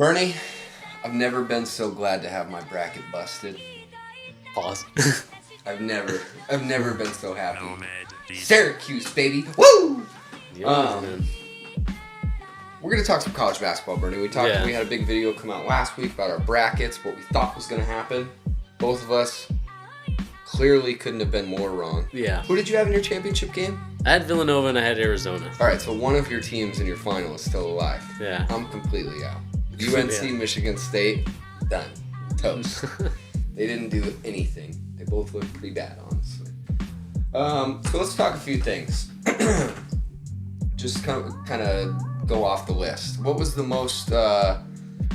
Bernie, I've never been so glad to have my bracket busted. Pause. I've never been so happy. Syracuse, baby. Woo! Man. We're gonna talk some college basketball, Bernie. We had a big video come out last week about our brackets, what we thought was gonna happen. Both of us clearly couldn't have been more wrong. Yeah. Who did you have in your championship game? I had Villanova and I had Arizona. All right, so one of your teams in your final is still alive. Yeah. I'm completely out. UNC, Michigan State, done. Toast. They didn't do anything. They both looked pretty bad, honestly. So let's talk a few things. Just kind of go off the list. What was the most?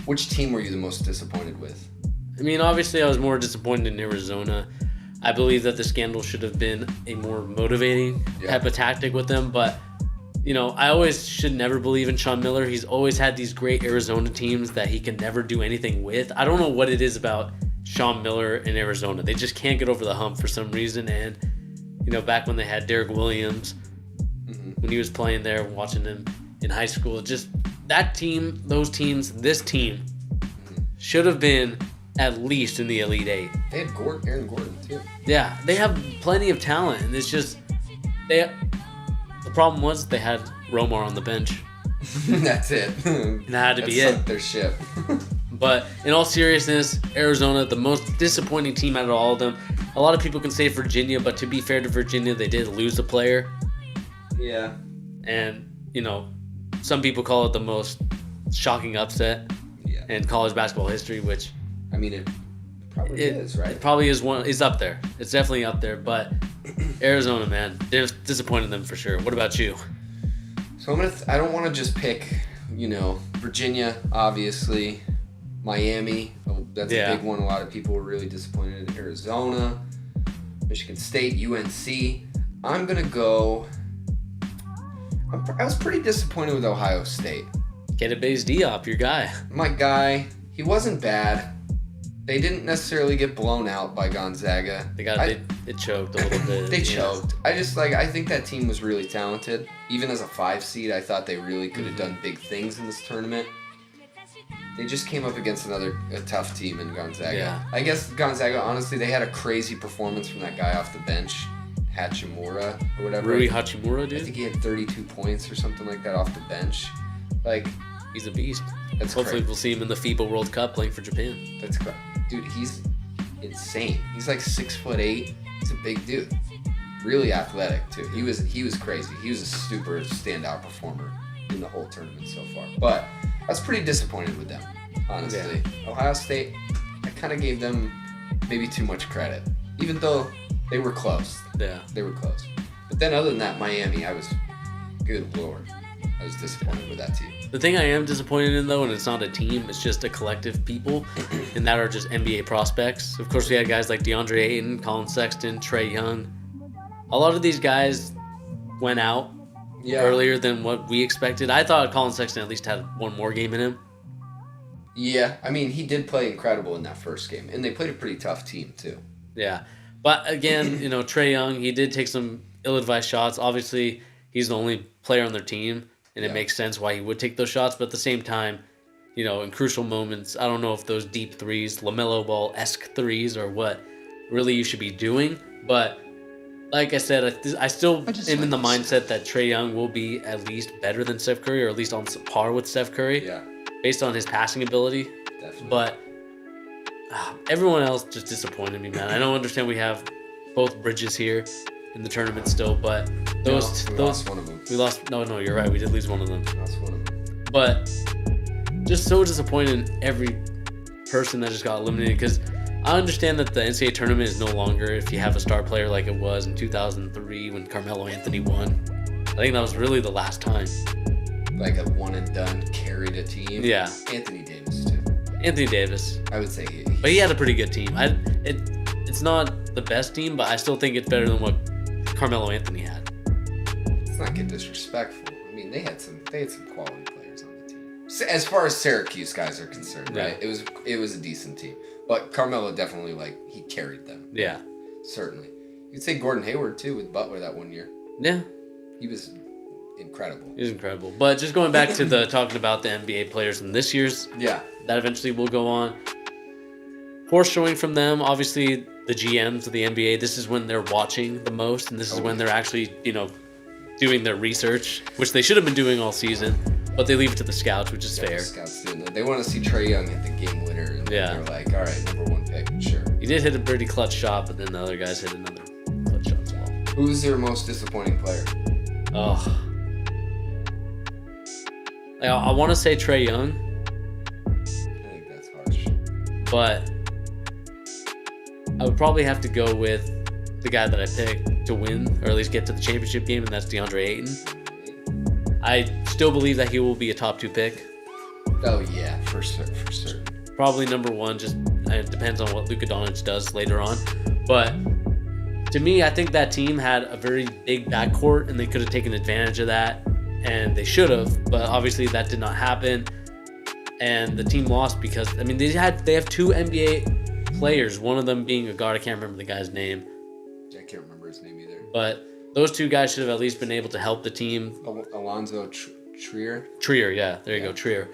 Which team were you the most disappointed with? I mean, obviously, I was more disappointed in Arizona. I believe that the scandal should have been a more motivating type of tactic with them, but I always should never believe in Sean Miller. He's always had these great Arizona teams that he can never do anything with. I don't know what it is about Sean Miller in Arizona. They just can't get over the hump for some reason. And, back when they had Derek Williams, when he was playing there, watching him in high school, just that team, those teams, this team should have been at least in the Elite Eight. They had Aaron Gordon, too. Yeah, they have plenty of talent. And it's just, the problem was they had Romar on the bench. That's it. And that had to be it. Their ship. But in all seriousness, Arizona, the most disappointing team out of all of them. A lot of people can say Virginia, but to be fair to Virginia, they did lose a player. Yeah. And, some people call it the most shocking upset in college basketball history, which... I mean, it probably is, right? It probably is it's up there. It's definitely up there, but Arizona, man, they're disappointed them for sure. What about you? So I don't want to just pick, Virginia, obviously, Miami. Oh, that's a big one. A lot of people were really disappointed in Arizona, Michigan State, UNC. I'm going to go... I was pretty disappointed with Ohio State. Base Diop, your guy. My guy, he wasn't bad. They didn't necessarily get blown out by Gonzaga. They choked a little bit. They choked. I think that team was really talented. Even as a 5 seed, I thought they really could have done big things in this tournament. They just came up against a tough team in Gonzaga. Yeah. I guess Gonzaga, honestly, they had a crazy performance from that guy off the bench, Hachimura or whatever. Rui Hachimura, dude? I think he had 32 points or something like that off the bench. He's a beast. That's Hopefully crazy. We'll see him in the FIBA World Cup playing for Japan. That's correct. Dude, he's insane. He's like 6'8". He's a big dude. Really athletic too. He was crazy. He was a super standout performer in the whole tournament so far. But I was pretty disappointed with them, honestly. Yeah. Ohio State, I kind of gave them maybe too much credit, even though they were close. Yeah, they were close. But then other than that, Miami, good lord, I was disappointed with that team. The thing I am disappointed in, though, and it's not a team, it's just a collective people, and that are just NBA prospects. Of course, we had guys like DeAndre Ayton, Colin Sexton, Trae Young. A lot of these guys went out earlier than what we expected. I thought Colin Sexton at least had one more game in him. Yeah, I mean, he did play incredible in that first game, and they played a pretty tough team, too. Yeah, but again, Trae Young, he did take some ill-advised shots. Obviously, he's the only player on their team. And it makes sense why he would take those shots. But at the same time, in crucial moments, I don't know if those deep threes, LaMelo Ball-esque threes, are what really you should be doing. But like I said, I still am in the mindset that Trae Young will be at least better than Steph Curry, or at least on par with Steph Curry, based on his passing ability. Definitely. But everyone else just disappointed me, man. I don't understand we have both Bridges here in the tournament still, but we lost one of them. No, you're right. We did lose one of them. Lost one of them. But just so disappointed in every person that just got eliminated, because I understand that the NCAA tournament is no longer if you have a star player like it was in 2003 when Carmelo Anthony won. I think that was really the last time. Like a one and done carried a team. Yeah. Anthony Davis too. Anthony Davis. I would say but he had a pretty good team. It's not the best team, but I still think it's better than what Carmelo Anthony had. Let's not get disrespectful. I mean, they had some quality players on the team. As far as Syracuse guys are concerned, right? It was a decent team, but Carmelo definitely he carried them. Yeah, certainly. You'd say Gordon Hayward too with Butler that one year. Yeah, he was incredible. He's incredible. But just going back to the talking about the NBA players in this year's, Yeah. that eventually will go on. Poor showing from them. Obviously, the GMs of the NBA, this is when they're watching the most, and this is when they're actually, doing their research, which they should have been doing all season, but they leave it to the scouts, which is fair. The scouts doing that. They want to see Trae Young hit the game winner, and they're like, all right, number 1 pick, sure. He did hit a pretty clutch shot, but then the other guys hit another clutch shot as well. Who's your most disappointing player? Oh. I want to say Trae Young. I think that's harsh. But I would probably have to go with the guy that I picked to win, or at least get to the championship game, and that's DeAndre Ayton. I still believe that he will be a top 2 pick. Oh, yeah, for certain. Probably number 1, just it depends on what Luka Doncic does later on. But to me, I think that team had a very big backcourt, and they could have taken advantage of that, and they should have, but obviously that did not happen. And the team lost because, they have 2 NBA players, one of them being a guard. I can't remember the guy's name. I can't remember his name either. But those 2 guys should have at least been able to help the team. Alonzo Trier? Trier, yeah. There you go, Trier.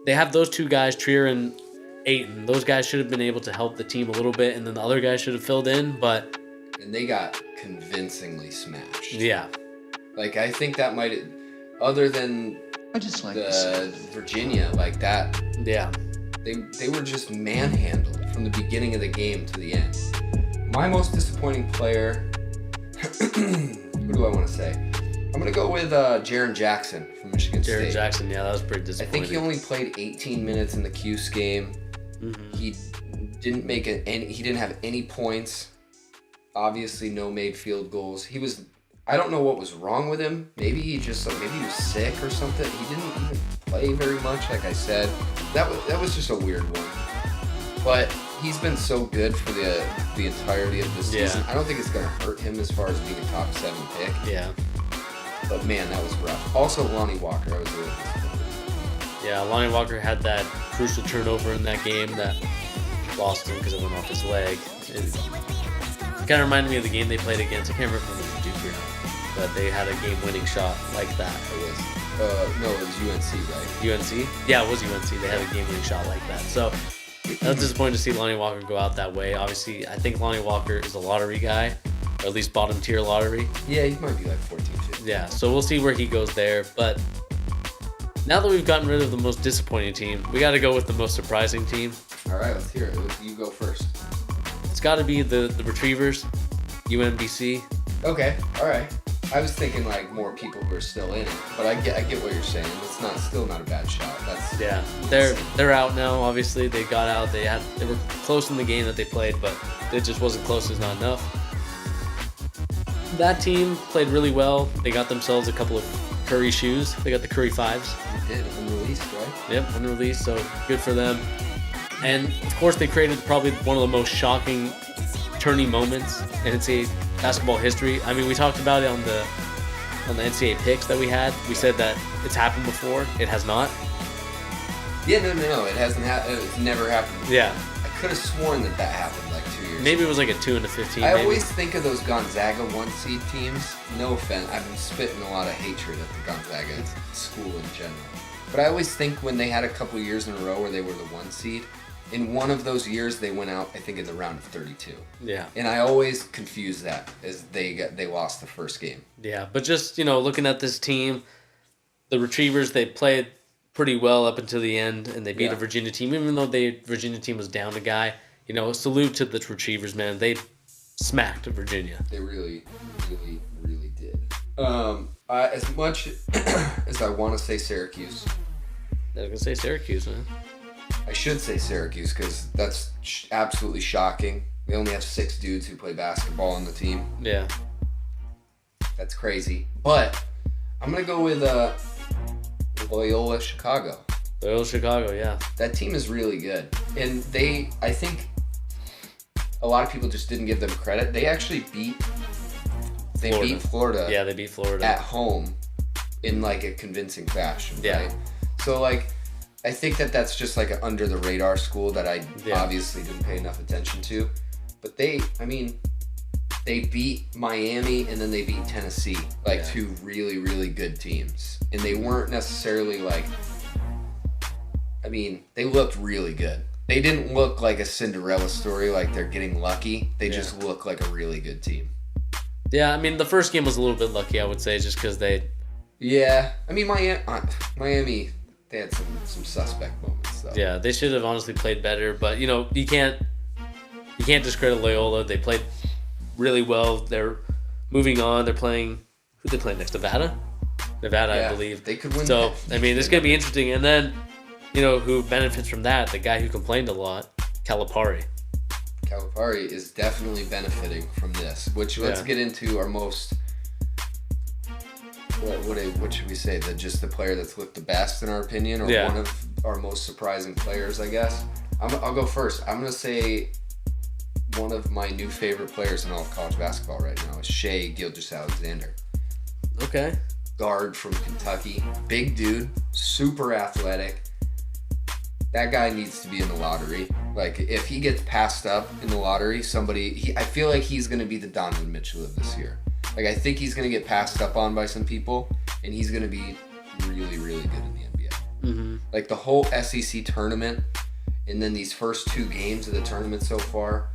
They have those 2 guys, Trier and Ayton. Those guys should have been able to help the team a little bit, and then the other guys should have filled in, but... And they got convincingly smashed. Yeah. Like, I think that might... Other than Virginia, like that... Yeah. They were just manhandled from the beginning of the game to the end. My most disappointing player... Who do I want to say? I'm going to go with Jaren Jackson from Michigan State. Jaren Jackson, yeah, that was pretty disappointing. I think he only played 18 minutes in the Cuse game. Mm-hmm. He didn't make he didn't have any points. Obviously, no made field goals. I don't know what was wrong with him. Maybe he was sick or something. He didn't even play very much, like I said. That was just a weird one. But he's been so good for the entirety of this season. I don't think it's going to hurt him as far as being a top 7 pick. Yeah. But man, that was rough. Also, Lonnie Walker, I was really disappointed. Yeah, Lonnie Walker had that crucial turnover in that game that lost him because it went off his leg. It kind of reminded me of the game they played against. I can't remember if it was Duke or not, but they had a game-winning shot like that. No, it was UNC, right? UNC? Yeah, it was UNC. They had a game-winning shot like that. So I was disappointed to see Lonnie Walker go out that way. Obviously, I think Lonnie Walker is a lottery guy, or at least bottom-tier lottery. Yeah, he might be like 14, 15. Yeah, so we'll see where he goes there. But now that we've gotten rid of the most disappointing team, we got to go with the most surprising team. All right, let's hear it. You go first. It's got to be the Retrievers, UMBC. Okay, all right. I was thinking like more people who are still in it, but I get what you're saying. It's still not a bad shot. They're out now. Obviously, they got out. They were close in the game that they played, but it just wasn't close. It's not enough. That team played really well. They got themselves a couple of Curry shoes. They got the Curry 5s. They did, unreleased, right? Yep, unreleased, so good for them. And, of course, they created probably one of the most shocking turning moments in NCAA basketball history. I mean, we talked about it on the NCAA picks that we had. We said that it's happened before. It has not. Yeah, no. It hasn't happened. It's never happened before. Yeah. I could have sworn that happened like 2 years Maybe ago. It was like a 2 and a 15. I always think of those Gonzaga 1-seed teams. No offense. I've been spitting a lot of hatred at the Gonzaga school in general. But I always think when they had a couple years in a row where they were the 1-seed, in one of those years they went out, I think, in the round of 32. Yeah. And I always confuse that as they lost the first game. Yeah, but just, looking at this team, the Retrievers, they played pretty well up until the end, and they beat a Virginia team, even though the Virginia team was down a guy. Salute to the Retrievers, man. They smacked Virginia. They really, really, really did. As much as I want to say Syracuse. I was going to say Syracuse, man. I should say Syracuse because that's absolutely shocking. They only have 6 dudes who play basketball on the team. Yeah. That's crazy. But I'm going to go with Loyola Chicago. Loyola Chicago, yeah. That team is really good. And I think a lot of people just didn't give them credit. They actually beat Florida. Yeah, they beat Florida. At home in like a convincing fashion, right? So like, I think that's just like an under the radar school that I obviously didn't pay enough attention to. But they they beat Miami and then they beat Tennessee, like two really, really good teams. And they weren't necessarily like, I mean, they looked really good. They didn't look like a Cinderella story, like they're getting lucky. They just look like a really good team. Yeah, I mean, the first game was a little bit lucky, I would say, just because they... Yeah, I mean, Miami, they had some suspect moments, though. Yeah, they should have honestly played better, but, you know, you can't discredit Loyola. They played really well. They're moving on. They're playing... Who they play next? Nevada, I believe. They could win. So, I mean, it's going to be interesting. And then, you know, who benefits from that? The guy who complained a lot, Calipari. Calipari is definitely benefiting from this, which let's get into our most... What should we say? Just the player that's looked the best in our opinion, or one of our most surprising players, I guess. I'll go first. I'm gonna say one of my new favorite players in all of college basketball right now is Shai Gilgeous-Alexander. Okay. Guard from Kentucky, big dude, super athletic. That guy needs to be in the lottery. Like, if he gets passed up in the lottery, I feel like he's gonna be the Donovan Mitchell of this year. Like, I think he's going to get passed up on by some people, and he's going to be really, really good in the NBA. Mm-hmm. Like, the whole SEC tournament, and then these first two games of the tournament so far,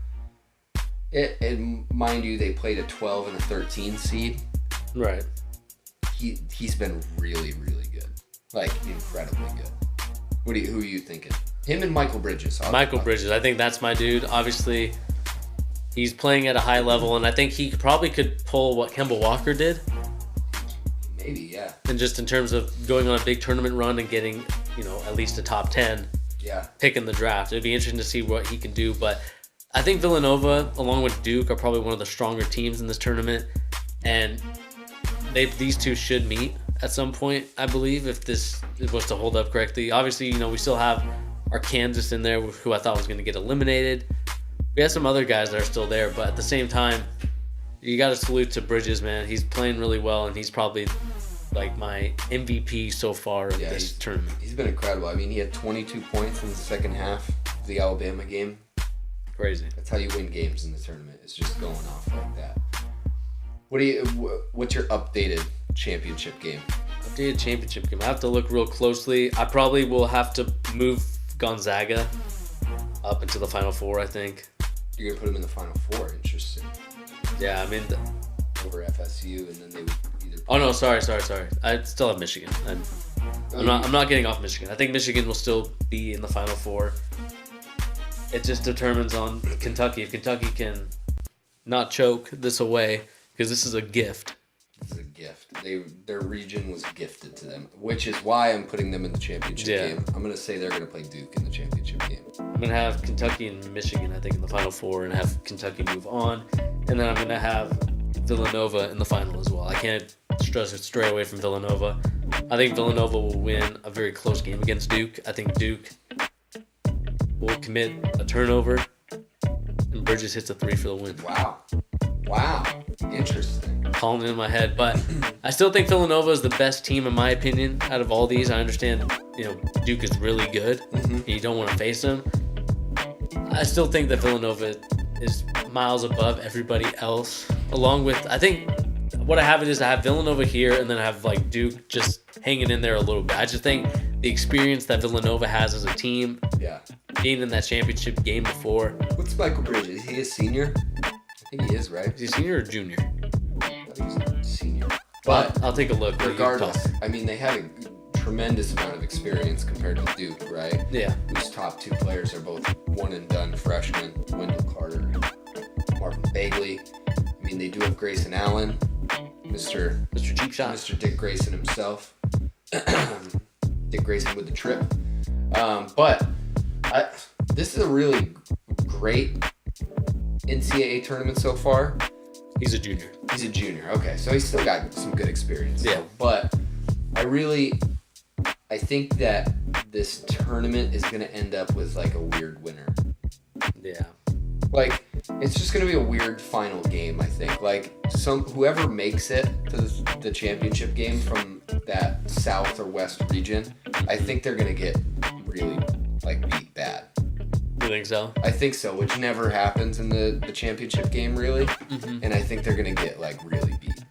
mind you, they played a 12 and a 13 seed. Right. He's been really, really good. Like, incredibly good. Who are you thinking? Him and Michael Bridges. Michael Bridges. I think that's my dude. Obviously... He's playing at a high level, and I think he probably could pull what Kemba Walker did. Maybe, yeah. And just in terms of going on a big tournament run and getting, you know, at least a top 10 pick in the draft. It'd be interesting to see what he can do. But I think Villanova, along with Duke, are probably one of the stronger teams in this tournament. And these two should meet at some point, I believe, if this was to hold up correctly. Obviously, you know, we still have our Kansas in there, who I thought was going to get eliminated. We have some other guys that are still there, but at the same time, you got to salute to Bridges, man. He's playing really well, and he's probably like my MVP so far of this tournament. He's been incredible. I mean, he had 22 points in the second half of the Alabama game. Crazy. That's how you win games in the tournament. It's just going off like that. What's your updated championship game? Updated championship game. I have to look real closely. I probably will have to move Gonzaga up into the Final Four, I think. You're going to put them in the Final Four. Interesting. Yeah, I mean... Over FSU, and then they would either... Oh, no, sorry. I still have Michigan. I'm not getting off Michigan. I think Michigan will still be in the Final Four. It just determines on Kentucky. If Kentucky can not choke this away, because this is a gift. This is a gift. Their region was gifted to them, which is why I'm putting them in the championship game. I'm going to say they're going to play Duke in the championship game. I'm going to have Kentucky and Michigan, I think, in the Final Four, and have Kentucky move on. And then I'm going to have Villanova in the final as well. I can't stray away from Villanova. I think Villanova will win a very close game against Duke. I think Duke will commit a turnover, and Bridges hits a three for the win. Wow. Interesting. Calling it in my head, but I still think Villanova is the best team in my opinion out of all these. I understand, you know, Duke is really good, and you don't want to face them. I still think that Villanova is miles above everybody else. Along with, I think what I have I have Villanova here, and then I have like Duke just hanging in there a little bit. I just think the experience that Villanova has as a team, being in that championship game before. What's Michael Bridges? Is he a senior? I think he is, right? Is he senior or junior? I think he's a senior. But I'll take a look. Regardless, I mean, they have a tremendous amount of experience compared to Duke, right? Yeah. Whose top two players are both one-and-done freshmen, Wendell Carter and Marvin Bagley. I mean, they do have Grayson Allen, Mr. Cheap Shot. Mr. Dick Grayson himself. Dick Grayson with the trip. But this is a really great NCAA tournament so far. He's a junior. Okay, so he's still got some good experience. Yeah. But I think that this tournament is going to end up with like a weird winner. Yeah. Like, it's just going to be a weird final game, I think. Like, whoever makes it to the championship game from that south or west region, I think they're going to get really, like, beat bad. You think so? I think so, which never happens in the championship game, really. Mm-hmm. And I think they're going to get, like, really beat.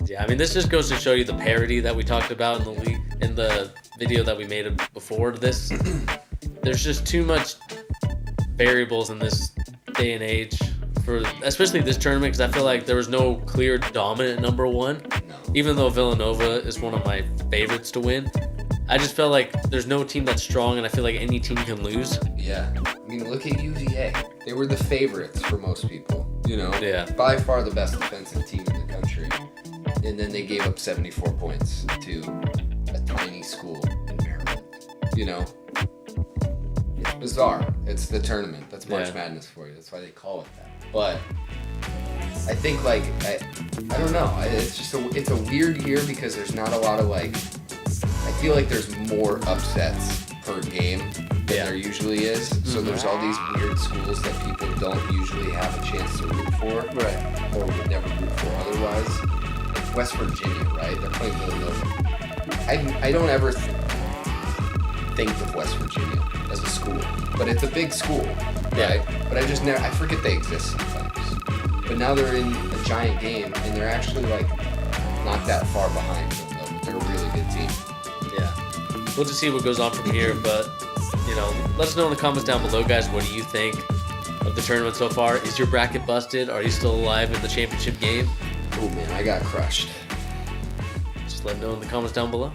Yeah, I mean, this just goes to show you the parity that we talked about in the league, in the video that we made before this. There's just too much variables in this day and age, for especially this tournament, because I feel like there was no clear dominant number one. No. Even though Villanova is one of my favorites to win, I just felt like there's no team that's strong, and I feel like any team can lose. Yeah. I mean, look at UVA. They were the favorites for most people, you know? Yeah. By far the best defensive team in the country. And then they gave up 74 points to a tiny school in Maryland. You know? It's bizarre. It's the tournament. That's March Madness for you. That's why they call it that. But I think, like, I don't know. It's just it's a weird year because there's not a lot of, like, I feel like there's more upsets per game than there usually is. So there's all these weird schools that people don't usually have a chance to root for. Right. Or would never root for otherwise. Like West Virginia, right? They're playing Villanova. I don't ever think of West Virginia as a school. But it's a big school, right? But I forget they exist sometimes. But now they're in a giant game, and they're actually, like, not that far behind Villanova. They're a really good team. Yeah. We'll just see what goes on from here, but, you know, let us know in the comments down below, guys. What do you think of the tournament so far? Is your bracket busted? Are you still alive in the championship game? Oh, man, I got crushed. Just let me know in the comments down below.